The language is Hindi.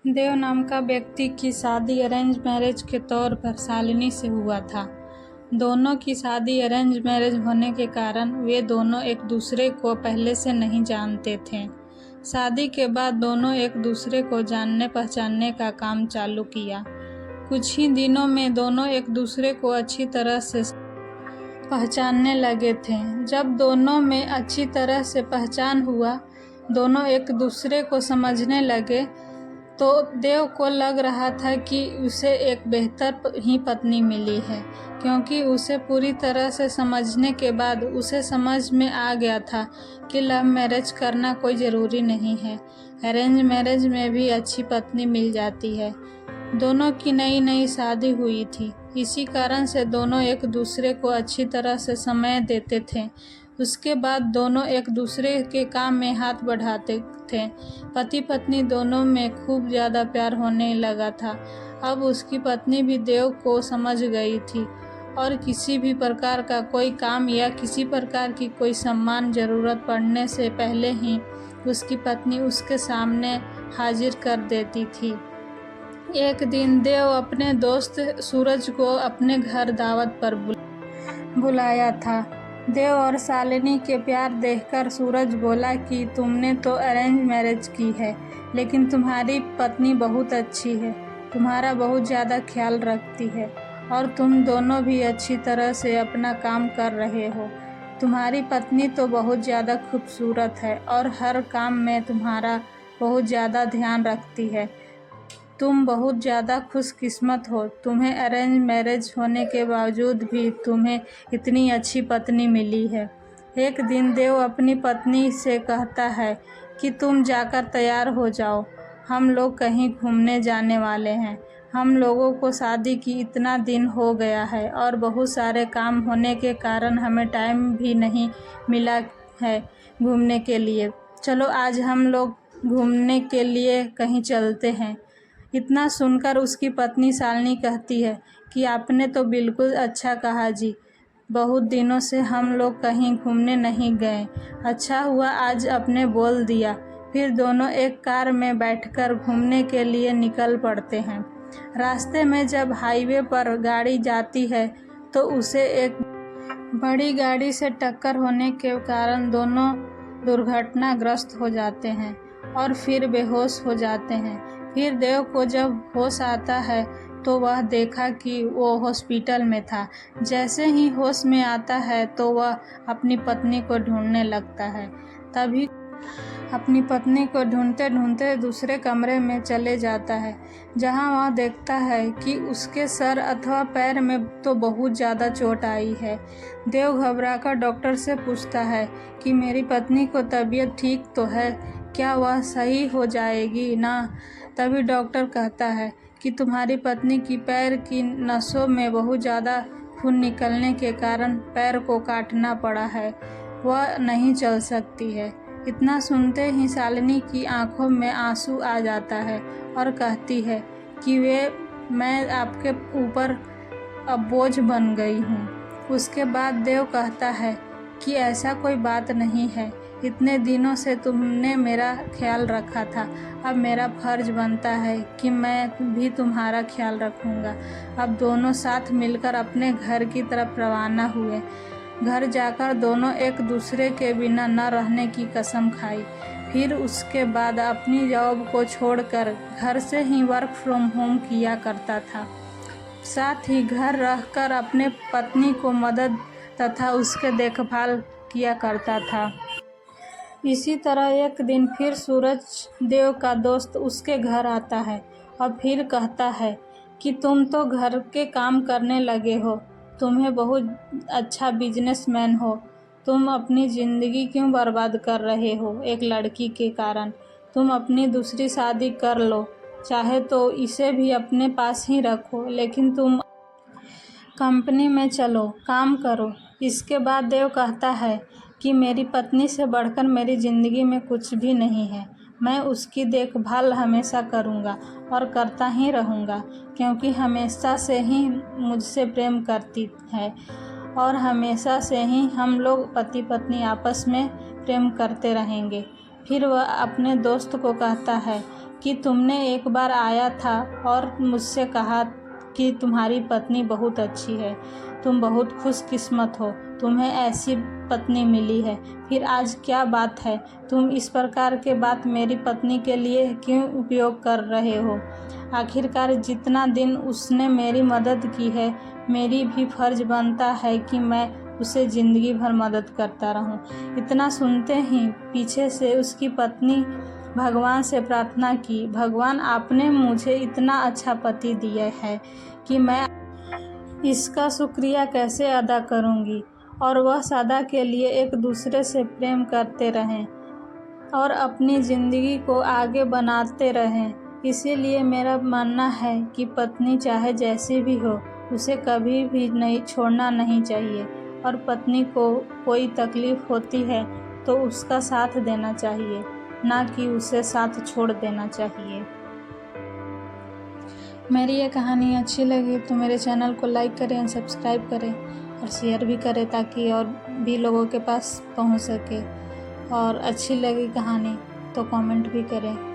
देव नाम का व्यक्ति की शादी अरेंज मैरिज के तौर पर शालिनी से हुआ था। दोनों की शादी अरेंज मैरिज होने के कारण वे दोनों एक दूसरे को पहले से नहीं जानते थे। शादी के बाद दोनों एक दूसरे को जानने पहचानने का काम चालू किया। कुछ ही दिनों में दोनों एक दूसरे को अच्छी तरह से पहचानने लगे थे। जब दोनों में अच्छी तरह से पहचान हुआ, दोनों एक दूसरे को समझने लगे, तो देव को लग रहा था कि उसे एक बेहतर ही पत्नी मिली है, क्योंकि उसे पूरी तरह से समझने के बाद उसे समझ में आ गया था कि लव मैरिज करना कोई ज़रूरी नहीं है, अरेंज मैरिज में भी अच्छी पत्नी मिल जाती है। दोनों की नई नई शादी हुई थी, इसी कारण से दोनों एक दूसरे को अच्छी तरह से समय देते थे। उसके बाद दोनों एक दूसरे के काम में हाथ बढ़ाते थे। पति पत्नी दोनों में खूब ज़्यादा प्यार होने लगा था। अब उसकी पत्नी भी देव को समझ गई थी और किसी भी प्रकार का कोई काम या किसी प्रकार की कोई सम्मान ज़रूरत पड़ने से पहले ही उसकी पत्नी उसके सामने हाजिर कर देती थी। एक दिन देव अपने दोस्त सूरज को अपने घर दावत पर बुलाया था। देव और शालिनी के प्यार देखकर सूरज बोला कि तुमने तो अरेंज मैरिज की है, लेकिन तुम्हारी पत्नी बहुत अच्छी है, तुम्हारा बहुत ज़्यादा ख्याल रखती है और तुम दोनों भी अच्छी तरह से अपना काम कर रहे हो। तुम्हारी पत्नी तो बहुत ज़्यादा खूबसूरत है और हर काम में तुम्हारा बहुत ज़्यादा ध्यान रखती है। तुम बहुत ज़्यादा खुशकिस्मत हो, तुम्हें अरेंज मैरिज होने के बावजूद भी तुम्हें इतनी अच्छी पत्नी मिली है। एक दिन देव अपनी पत्नी से कहता है कि तुम जाकर तैयार हो जाओ, हम लोग कहीं घूमने जाने वाले हैं। हम लोगों को शादी की इतना दिन हो गया है और बहुत सारे काम होने के कारण हमें टाइम भी नहीं मिला है घूमने के लिए। चलो आज हम लोग घूमने के लिए कहीं चलते हैं। इतना सुनकर उसकी पत्नी शालिनी कहती है कि आपने तो बिल्कुल अच्छा कहा जी, बहुत दिनों से हम लोग कहीं घूमने नहीं गए, अच्छा हुआ आज आपने बोल दिया। फिर दोनों एक कार में बैठकर घूमने के लिए निकल पड़ते हैं। रास्ते में जब हाईवे पर गाड़ी जाती है तो उसे एक बड़ी गाड़ी से टक्कर होने के कारण दोनों दुर्घटनाग्रस्त हो जाते हैं और फिर बेहोश हो जाते हैं। फिर देव को जब होश आता है तो वह देखा कि वो हॉस्पिटल में था। जैसे ही होश में आता है तो वह अपनी पत्नी को ढूंढने लगता है। तभी अपनी पत्नी को ढूंढते ढूंढते दूसरे कमरे में चले जाता है, जहां वह देखता है कि उसके सर अथवा पैर में तो बहुत ज़्यादा चोट आई है। देव घबराकर डॉक्टर से पूछता है कि मेरी पत्नी को तबीयत ठीक तो है, क्या वह सही हो जाएगी ना? तभी डॉक्टर कहता है कि तुम्हारी पत्नी की पैर की नसों में बहुत ज़्यादा खून निकलने के कारण पैर को काटना पड़ा है, वह नहीं चल सकती है। इतना सुनते ही शालिनी की आंखों में आंसू आ जाता है और कहती है कि मैं आपके ऊपर अब बोझ बन गई हूँ। उसके बाद देव कहता है कि ऐसा कोई बात नहीं है, इतने दिनों से तुमने मेरा ख्याल रखा था, अब मेरा फर्ज बनता है कि मैं भी तुम्हारा ख्याल रखूँगा। अब दोनों साथ मिलकर अपने घर की तरफ रवाना हुए। घर जाकर दोनों एक दूसरे के बिना न रहने की कसम खाई। फिर उसके बाद अपनी जॉब को छोड़कर घर से ही वर्क फ्रॉम होम किया करता था। साथ ही घर रहकर अपने पत्नी को मदद तथा उसके देखभाल किया करता था। इसी तरह एक दिन फिर सूरज देव का दोस्त उसके घर आता है और फिर कहता है कि तुम तो घर के काम करने लगे हो, तुम्हें बहुत अच्छा बिजनेसमैन हो, तुम अपनी ज़िंदगी क्यों बर्बाद कर रहे हो एक लड़की के कारण? तुम अपनी दूसरी शादी कर लो, चाहे तो इसे भी अपने पास ही रखो, लेकिन तुम कंपनी में चलो, काम करो। इसके बाद देव कहता है कि मेरी पत्नी से बढ़कर मेरी ज़िंदगी में कुछ भी नहीं है, मैं उसकी देखभाल हमेशा करूँगा और करता ही रहूँगा, क्योंकि हमेशा से ही मुझसे प्रेम करती है और हमेशा से ही हम लोग पति पत्नी आपस में प्रेम करते रहेंगे। फिर वह अपने दोस्त को कहता है कि तुमने एक बार आया था और मुझसे कहा कि तुम्हारी पत्नी बहुत अच्छी है, तुम बहुत खुशकिस्मत हो, तुम्हें ऐसी पत्नी मिली है। फिर आज क्या बात है, तुम इस प्रकार के बात मेरी पत्नी के लिए क्यों उपयोग कर रहे हो? आखिरकार जितना दिन उसने मेरी मदद की है, मेरी भी फर्ज बनता है कि मैं उसे ज़िंदगी भर मदद करता रहूं। इतना सुनते ही पीछे से उसकी पत्नी भगवान से प्रार्थना की, भगवान आपने मुझे इतना अच्छा पति दिया है कि मैं इसका शुक्रिया कैसे अदा करूंगी। और वह सदा के लिए एक दूसरे से प्रेम करते रहें और अपनी ज़िंदगी को आगे बनाते रहें। इसीलिए मेरा मानना है कि पत्नी चाहे जैसी भी हो, उसे कभी भी नहीं छोड़ना नहीं चाहिए, और पत्नी को कोई तकलीफ़ होती है तो उसका साथ देना चाहिए, ना कि उसे साथ छोड़ देना चाहिए। मेरी ये कहानी अच्छी लगी तो मेरे चैनल को लाइक करें, सब्सक्राइब करें और शेयर भी करें ताकि और भी लोगों के पास पहुंच सके। और अच्छी लगी कहानी तो कमेंट भी करें।